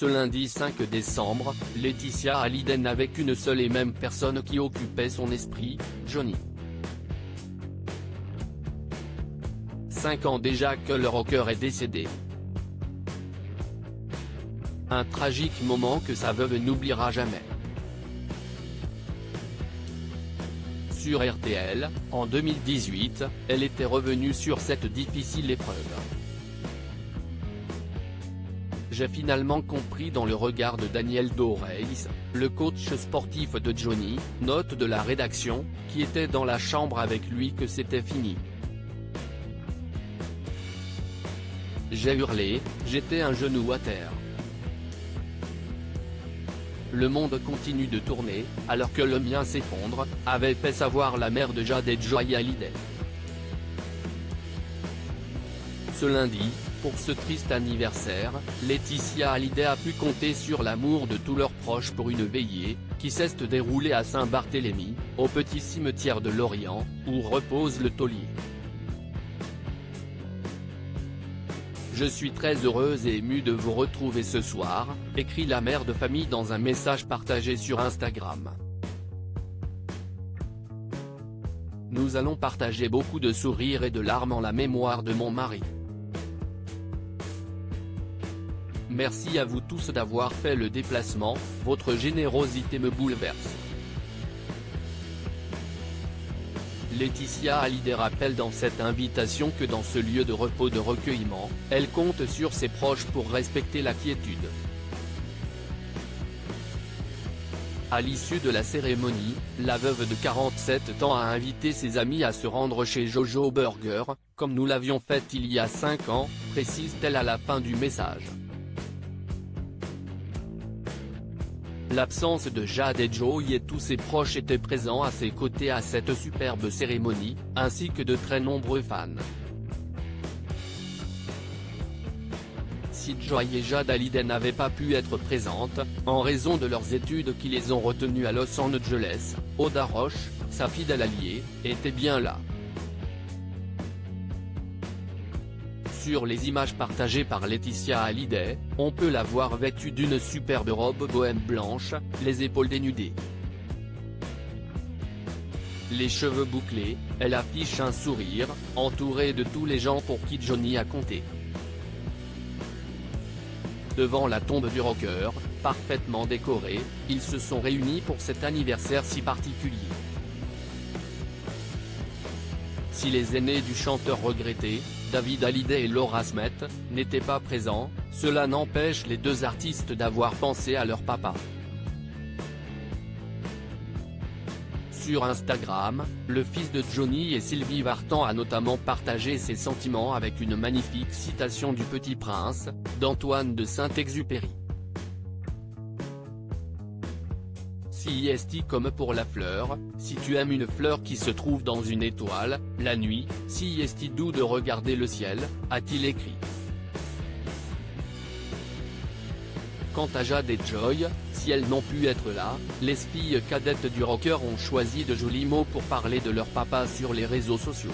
Ce lundi 5 décembre, Laetitia Hallyday n'avait qu'une seule et même personne qui occupait son esprit, Johnny. 5 ans déjà que le rocker est décédé. Un tragique moment que sa veuve n'oubliera jamais. Sur RTL, en 2018, elle était revenue sur cette difficile épreuve. J'ai finalement compris dans le regard de Daniel Doreis, le coach sportif de Johnny, note de la rédaction, qui était dans la chambre avec lui que c'était fini. J'ai hurlé, j'étais un genou à terre. Le monde continue de tourner, alors que le mien s'effondre, avait fait savoir la mère de Jade et Joy Hallyday. Ce lundi, pour ce triste anniversaire, Laetitia Hallyday a pu compter sur l'amour de tous leurs proches pour une veillée, qui s'est déroulée à Saint-Barthélemy, au petit cimetière de Lorient, où repose le taulier. Je suis très heureuse et émue de vous retrouver ce soir, écrit la mère de famille dans un message partagé sur Instagram. Nous allons partager beaucoup de sourires et de larmes en la mémoire de mon mari. Merci à vous tous d'avoir fait le déplacement, votre générosité me bouleverse. Laetitia Hallyday rappelle dans cette invitation que dans ce lieu de repos de recueillement, elle compte sur ses proches pour respecter la quiétude. À l'issue de la cérémonie, la veuve de 47 ans a invité ses amis à se rendre chez Jojo Burger, comme nous l'avions fait il y a 5 ans, précise-t-elle à la fin du message. L'absence de Jade et Joy et tous ses proches étaient présents à ses côtés à cette superbe cérémonie, ainsi que de très nombreux fans. Si Joy et Jade Hallyday n'avaient pas pu être présentes, en raison de leurs études qui les ont retenues à Los Angeles, Oda Roche, sa fidèle alliée, était bien là. Sur les images partagées par Laetitia Hallyday, on peut la voir vêtue d'une superbe robe bohème blanche, les épaules dénudées. Les cheveux bouclés, elle affiche un sourire, entourée de tous les gens pour qui Johnny a compté. Devant la tombe du rocker, parfaitement décorée, ils se sont réunis pour cet anniversaire si particulier. Si les aînés du chanteur regretté, David Hallyday et Laura Smith, n'étaient pas présents, cela n'empêche les deux artistes d'avoir pensé à leur papa. Sur Instagram, le fils de Johnny et Sylvie Vartan a notamment partagé ses sentiments avec une magnifique citation du Petit Prince, d'Antoine de Saint-Exupéry. Si est comme pour la fleur, si tu aimes une fleur qui se trouve dans une étoile, la nuit, si est doux de regarder le ciel, a-t-il écrit. Quant à Jade et Joy, si elles n'ont pu être là, les filles cadettes du rocker ont choisi de jolis mots pour parler de leur papa sur les réseaux sociaux.